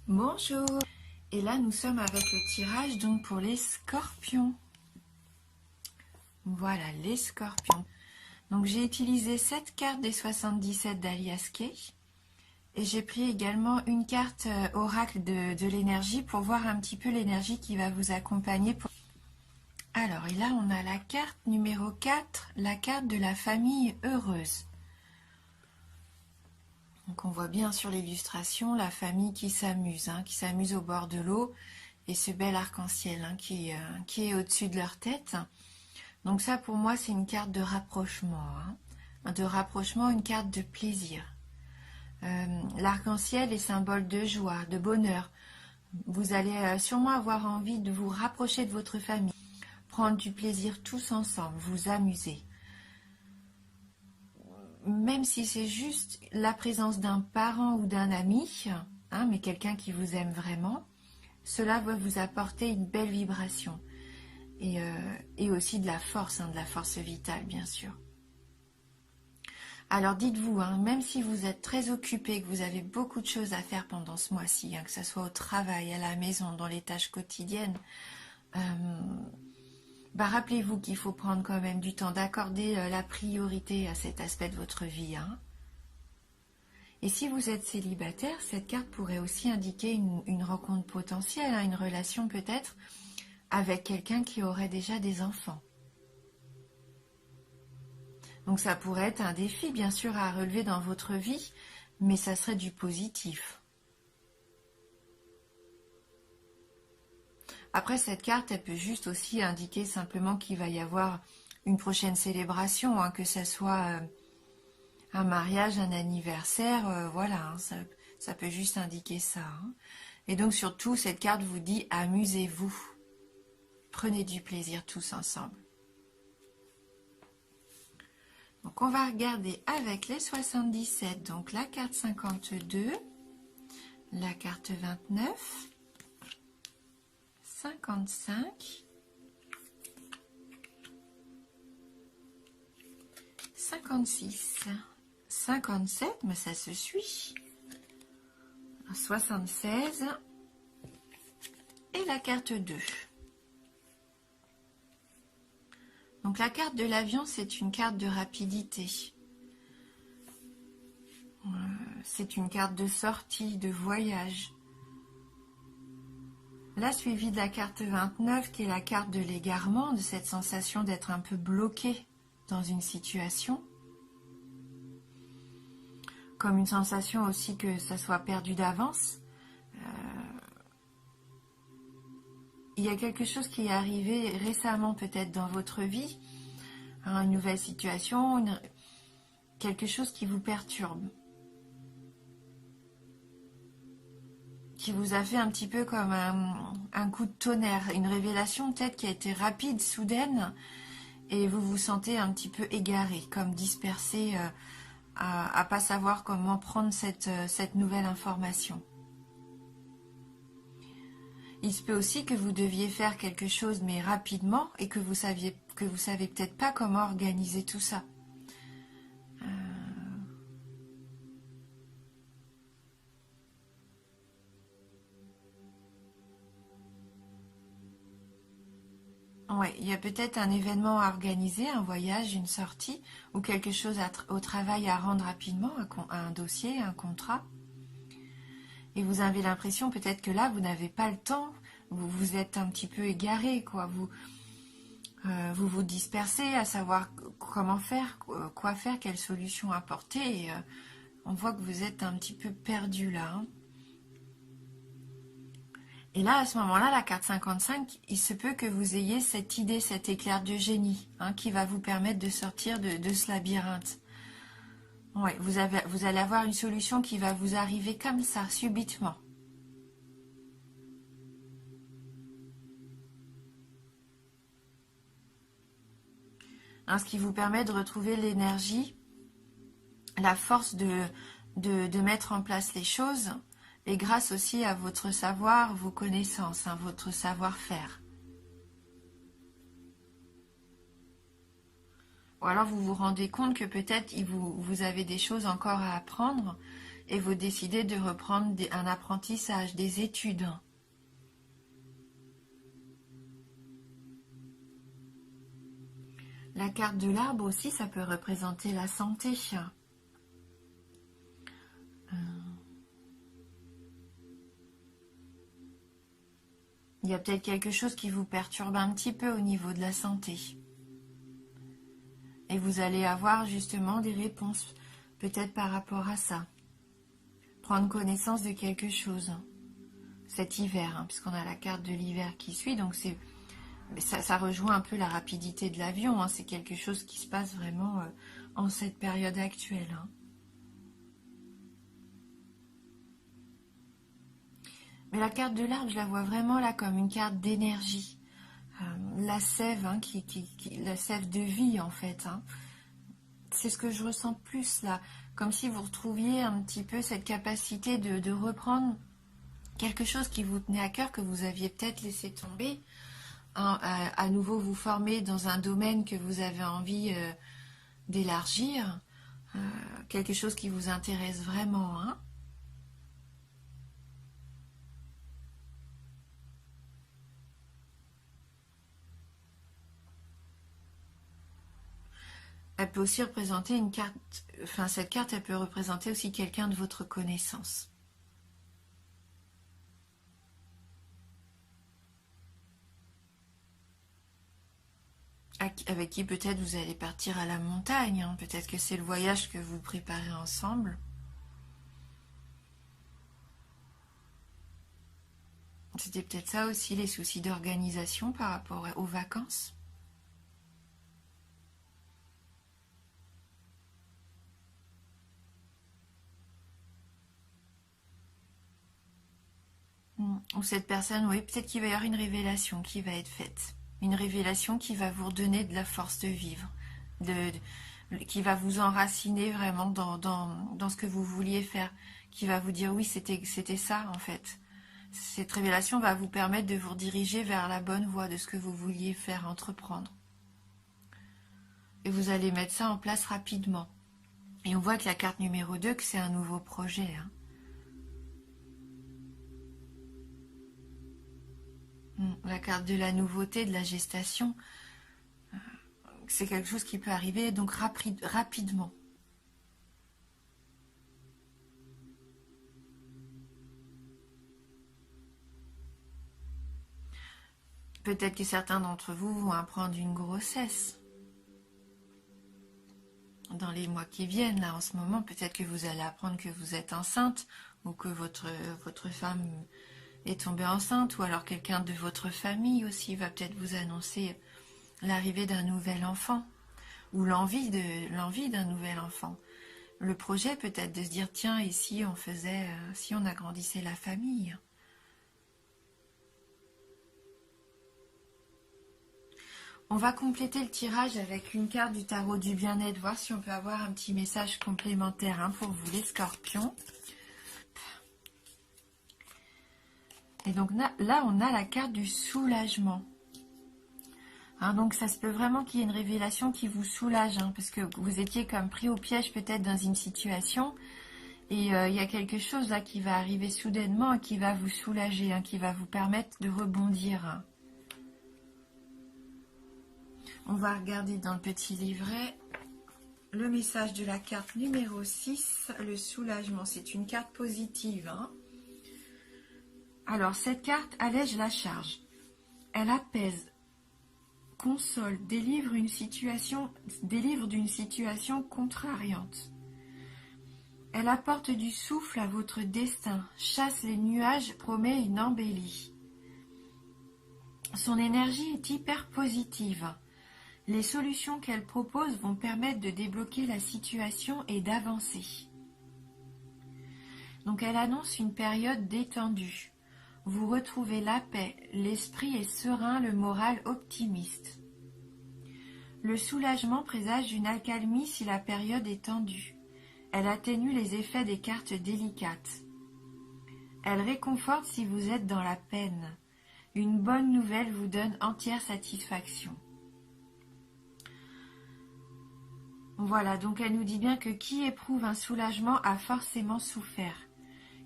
Bonjour. Et là nous sommes avec le tirage donc pour les scorpions. Voilà les scorpions. Donc j'ai utilisé cette carte des 77 d'Alias Kay. Et j'ai pris également une carte oracle de l'énergie pour voir un petit peu l'énergie qui va vous accompagner. Alors, et là on a la carte numéro 4, la carte de la famille heureuse. Donc on voit bien sur l'illustration la famille qui s'amuse au bord de l'eau et ce bel arc-en-ciel qui est au-dessus de leur tête. Donc ça pour moi c'est une carte de rapprochement, une carte de plaisir. L'arc-en-ciel est symbole de joie, de bonheur. Vous allez sûrement avoir envie de vous rapprocher de votre famille, prendre du plaisir tous ensemble, vous amuser. Même si c'est juste la présence d'un parent ou d'un ami, mais quelqu'un qui vous aime vraiment, cela va vous apporter une belle vibration et aussi de la force vitale bien sûr. Alors dites-vous, même si vous êtes très occupé, que vous avez beaucoup de choses à faire pendant ce mois-ci, que ce soit au travail, à la maison, dans les tâches quotidiennes, rappelez-vous qu'il faut prendre quand même du temps d'accorder la priorité à cet aspect de votre vie. Et si vous êtes célibataire, cette carte pourrait aussi indiquer une rencontre potentielle, une relation peut-être avec quelqu'un qui aurait déjà des enfants. Donc ça pourrait être un défi bien sûr à relever dans votre vie, mais ça serait du positif. Après cette carte, elle peut juste aussi indiquer simplement qu'il va y avoir une prochaine célébration, que ce soit un mariage, un anniversaire, voilà, ça peut juste indiquer ça. Et donc surtout, cette carte vous dit amusez-vous, prenez du plaisir tous ensemble. Donc on va regarder avec les 77, donc la carte 52, la carte 29, 55, 56, 57, mais ça se suit, 76 et la carte 2. Donc la carte de l'avion, c'est une carte de rapidité. C'est une carte de sortie, de voyage. Là, suivi de la carte 29, qui est la carte de l'égarement, de cette sensation d'être un peu bloqué dans une situation. Comme une sensation aussi que ça soit perdu d'avance. Il y a quelque chose qui est arrivé récemment peut-être dans votre vie, une nouvelle situation, quelque chose qui vous perturbe, qui vous a fait un petit peu comme un coup de tonnerre, une révélation peut-être qui a été rapide, soudaine, et vous vous sentez un petit peu égaré, comme dispersé, à pas savoir comment prendre cette nouvelle information. Il se peut aussi que vous deviez faire quelque chose mais rapidement et que vous savez peut-être pas comment organiser tout ça. Ouais, il y a peut-être un événement à organiser, un voyage, une sortie ou quelque chose au travail à rendre rapidement, un dossier, un contrat. Et vous avez l'impression peut-être que là, vous n'avez pas le temps, vous êtes un petit peu égaré, quoi. Vous dispersez à savoir comment faire, quoi faire, quelle solution apporter. Et, on voit que vous êtes un petit peu perdu là. Et là, à ce moment-là, la carte 55, il se peut que vous ayez cette idée, cet éclair de génie, qui va vous permettre de sortir de ce labyrinthe. Ouais, vous allez avoir une solution qui va vous arriver comme ça, subitement. Ce qui vous permet de retrouver l'énergie, la force de mettre en place les choses, et grâce aussi à votre savoir, vos connaissances, votre savoir-faire. Ou alors vous vous rendez compte que peut-être vous avez des choses encore à apprendre et vous décidez de reprendre un apprentissage, des études. La carte de l'arbre aussi, ça peut représenter la santé. Il y a peut-être quelque chose qui vous perturbe un petit peu au niveau de la santé. Et vous allez avoir justement des réponses, peut-être par rapport à ça. Prendre connaissance de quelque chose. Cet hiver, puisqu'on a la carte de l'hiver qui suit, donc ça rejoint un peu la rapidité de l'avion. C'est quelque chose qui se passe vraiment en cette période actuelle. Mais la carte de l'arbre, je la vois vraiment là comme une carte d'énergie. La sève, la sève de vie en fait. C'est ce que je ressens plus là, comme si vous retrouviez un petit peu cette capacité de reprendre quelque chose qui vous tenait à cœur, que vous aviez peut-être laissé tomber, à nouveau vous former dans un domaine que vous avez envie d'élargir, quelque chose qui vous intéresse vraiment. Elle peut aussi représenter une carte, enfin cette carte, elle peut représenter aussi quelqu'un de votre connaissance. Avec qui peut-être vous allez partir à la montagne, peut-être que c'est le voyage que vous préparez ensemble. C'était peut-être ça aussi, les soucis d'organisation par rapport aux vacances. Ou cette personne, oui, peut-être qu'il va y avoir une révélation qui va être faite. Une révélation qui va vous redonner de la force de vivre, qui va vous enraciner vraiment dans ce que vous vouliez faire, qui va vous dire oui, c'était ça en fait. Cette révélation va vous permettre de vous diriger vers la bonne voie de ce que vous vouliez faire, entreprendre. Et vous allez mettre ça en place rapidement. Et on voit que la carte numéro 2, que c'est un nouveau projet. La carte de la nouveauté, de la gestation, c'est quelque chose qui peut arriver donc rapidement. Peut-être que certains d'entre vous vont apprendre une grossesse. Dans les mois qui viennent, là en ce moment, peut-être que vous allez apprendre que vous êtes enceinte ou que votre femme est tombée enceinte, ou alors quelqu'un de votre famille aussi va peut-être vous annoncer l'arrivée d'un nouvel enfant ou l'envie d'un nouvel enfant. Le projet peut-être de se dire tiens, et si on faisait, si on agrandissait la famille. On va compléter le tirage avec une carte du tarot du bien-être, voir si on peut avoir un petit message complémentaire pour vous les scorpions. Et donc là, on a la carte du soulagement. Donc ça se peut vraiment qu'il y ait une révélation qui vous soulage, parce que vous étiez comme pris au piège peut-être dans une situation, et il y a quelque chose là qui va arriver soudainement et qui va vous soulager, qui va vous permettre de rebondir. On va regarder dans le petit livret le message de la carte numéro 6, le soulagement. C'est une carte positive. Alors, cette carte allège la charge. Elle apaise, console, délivre d'une situation contrariante. Elle apporte du souffle à votre destin, chasse les nuages, promet une embellie. Son énergie est hyper positive. Les solutions qu'elle propose vont permettre de débloquer la situation et d'avancer. Donc elle annonce une période détendue. Vous retrouvez la paix, l'esprit est serein, le moral optimiste. Le soulagement présage une accalmie si la période est tendue. Elle atténue les effets des cartes délicates. Elle réconforte si vous êtes dans la peine. Une bonne nouvelle vous donne entière satisfaction. Voilà, donc elle nous dit bien que qui éprouve un soulagement a forcément souffert.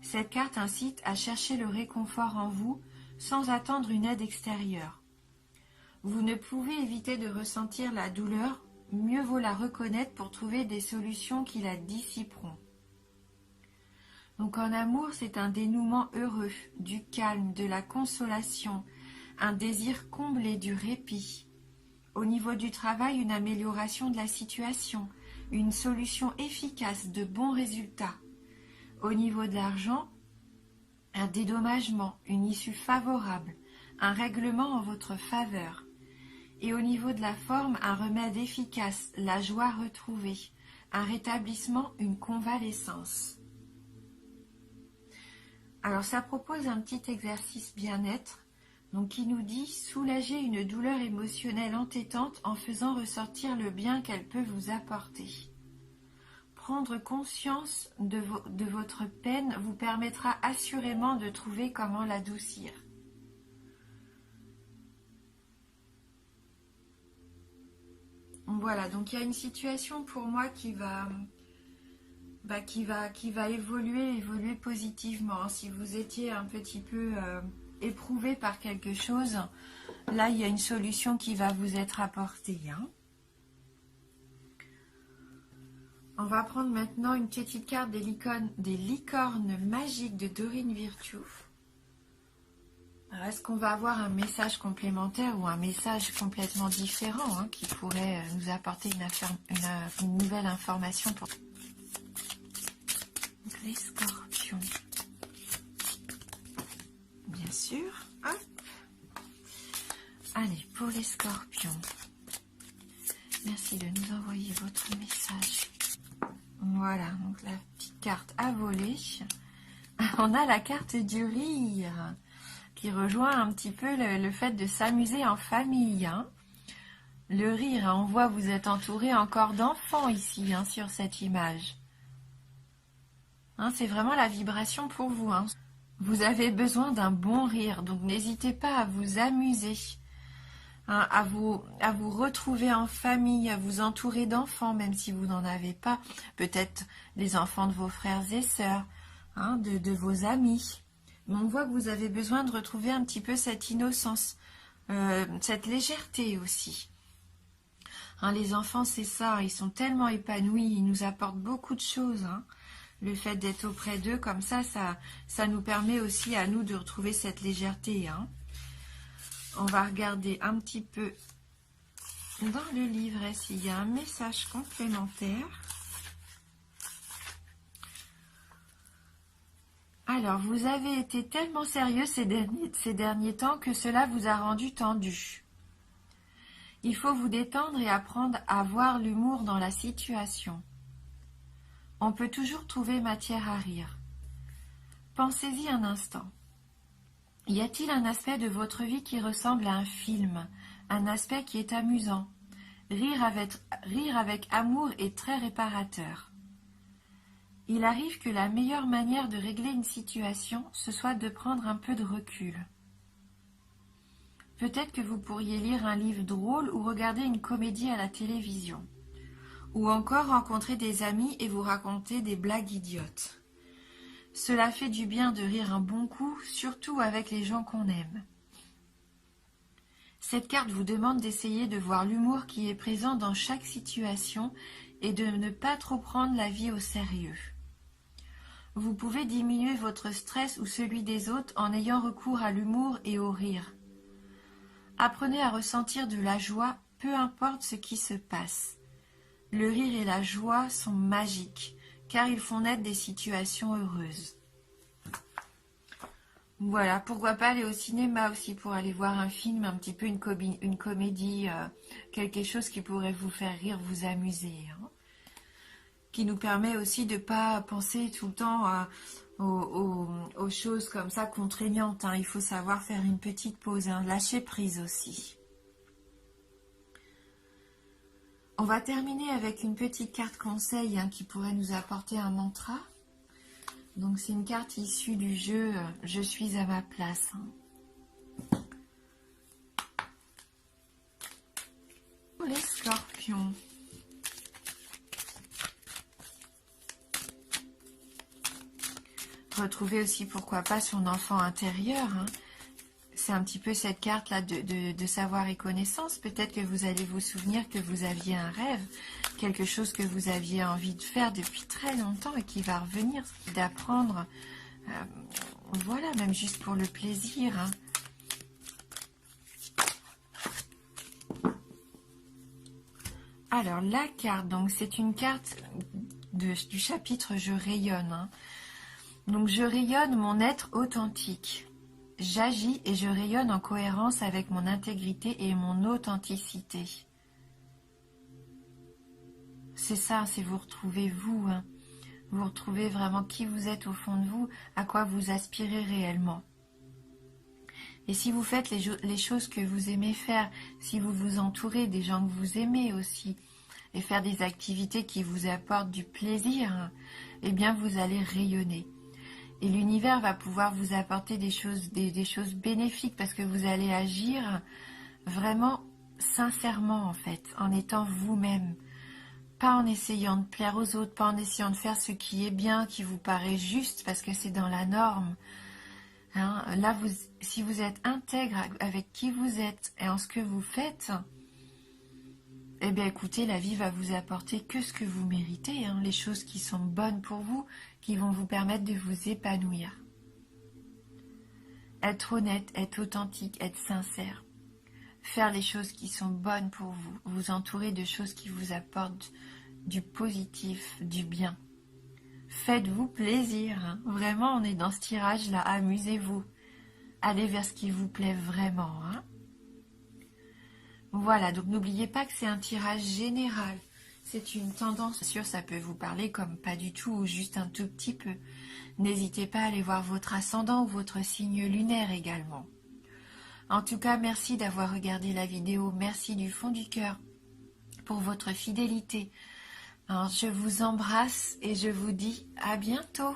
Cette carte incite à chercher le réconfort en vous sans attendre une aide extérieure. Vous ne pouvez éviter de ressentir la douleur, mieux vaut la reconnaître pour trouver des solutions qui la dissiperont. Donc en amour, c'est un dénouement heureux, du calme, de la consolation, un désir comblé du répit. Au niveau du travail, une amélioration de la situation, une solution efficace, de bons résultats. Au niveau de l'argent, un dédommagement, une issue favorable, un règlement en votre faveur. Et au niveau de la forme, un remède efficace, la joie retrouvée, un rétablissement, une convalescence. Alors ça propose un petit exercice bien-être, donc qui nous dit soulager une douleur émotionnelle entêtante en faisant ressortir le bien qu'elle peut vous apporter. Prendre conscience de votre peine vous permettra assurément de trouver comment l'adoucir. Voilà, donc il y a une situation pour moi qui va évoluer positivement. Si vous étiez un petit peu éprouvé par quelque chose, là il y a une solution qui va vous être apportée. On va prendre maintenant une petite carte des licornes magiques de Dorine Virtue. Est-ce qu'on va avoir un message complémentaire ou un message complètement différent qui pourrait nous apporter une nouvelle information pour les scorpions? Bien sûr. Hop. Allez, pour les scorpions, merci de nous envoyer votre message. Voilà, donc la petite carte à voler. On a la carte du rire, qui rejoint un petit peu le fait de s'amuser en famille. Le rire, on voit vous êtes entouré encore d'enfants ici, sur cette image. C'est vraiment la vibration pour vous. Vous avez besoin d'un bon rire, donc n'hésitez pas à vous amuser, à vous retrouver en famille, à vous entourer d'enfants, même si vous n'en avez pas. Peut-être les enfants de vos frères et sœurs, de vos amis. Mais on voit que vous avez besoin de retrouver un petit peu cette innocence, cette légèreté aussi. Les enfants, c'est ça, ils sont tellement épanouis, ils nous apportent beaucoup de choses. Le fait d'être auprès d'eux comme ça nous permet aussi à nous de retrouver cette légèreté. On va regarder un petit peu dans le livret s'il y a un message complémentaire. Alors, vous avez été tellement sérieux ces derniers temps que cela vous a rendu tendu. Il faut vous détendre et apprendre à voir l'humour dans la situation. On peut toujours trouver matière à rire. Pensez-y un instant. Y a-t-il un aspect de votre vie qui ressemble à un film, un aspect qui est amusant? Rire avec amour est très réparateur. Il arrive que la meilleure manière de régler une situation, ce soit de prendre un peu de recul. Peut-être que vous pourriez lire un livre drôle ou regarder une comédie à la télévision. Ou encore rencontrer des amis et vous raconter des blagues idiotes. Cela fait du bien de rire un bon coup, surtout avec les gens qu'on aime. Cette carte vous demande d'essayer de voir l'humour qui est présent dans chaque situation et de ne pas trop prendre la vie au sérieux. Vous pouvez diminuer votre stress ou celui des autres en ayant recours à l'humour et au rire. Apprenez à ressentir de la joie, peu importe ce qui se passe. Le rire et la joie sont magiques, car ils font naître des situations heureuses. Voilà, pourquoi pas aller au cinéma aussi pour aller voir un film, un petit peu une comédie, quelque chose qui pourrait vous faire rire, vous amuser. Qui nous permet aussi de ne pas penser tout le temps aux choses comme ça contraignantes. Il faut savoir faire une petite pause, lâcher prise aussi. On va terminer avec une petite carte conseil qui pourrait nous apporter un mantra. Donc c'est une carte issue du jeu « Je suis à ma place ». Pour les scorpions. retrouver aussi, pourquoi pas, son enfant intérieur. Hein. C'est un petit peu cette carte-là de savoir et connaissance. Peut-être que vous allez vous souvenir que vous aviez un rêve, quelque chose que vous aviez envie de faire depuis très longtemps et qui va revenir, d'apprendre. Voilà, même juste pour le plaisir. Hein. Alors, la carte, donc c'est une carte du chapitre « Je rayonne hein. ». Donc, je rayonne mon être authentique. J'agis et je rayonne en cohérence avec mon intégrité et mon authenticité. C'est ça, c'est vous retrouvez vous. Hein. Vous retrouvez vraiment qui vous êtes au fond de vous, à quoi vous aspirez réellement. Et si vous faites les choses que vous aimez faire, si vous vous entourez des gens que vous aimez aussi, et faire des activités qui vous apportent du plaisir, eh bien vous allez rayonner. Et l'univers va pouvoir vous apporter des choses bénéfiques parce que vous allez agir vraiment sincèrement en fait, en étant vous-même. Pas en essayant de plaire aux autres, pas en essayant de faire ce qui est bien, qui vous paraît juste parce que c'est dans la norme. Hein, là, si vous êtes intègre avec qui vous êtes et en ce que vous faites, eh bien écoutez, la vie va vous apporter que ce que vous méritez, hein, les choses qui sont bonnes pour vous, qui vont vous permettre de vous épanouir. Être honnête, être authentique, être sincère. Faire les choses qui sont bonnes pour vous, vous entourer de choses qui vous apportent du positif, du bien. Faites-vous plaisir, hein. Vraiment on est dans ce tirage-là, amusez-vous. Allez vers ce qui vous plaît vraiment. Hein. Voilà, donc n'oubliez pas que c'est un tirage général. C'est une tendance, bien sûr ça peut vous parler comme pas du tout ou juste un tout petit peu. N'hésitez pas à aller voir votre ascendant ou votre signe lunaire également. En tout cas, merci d'avoir regardé la vidéo. Merci du fond du cœur pour votre fidélité. Alors, je vous embrasse et je vous dis à bientôt.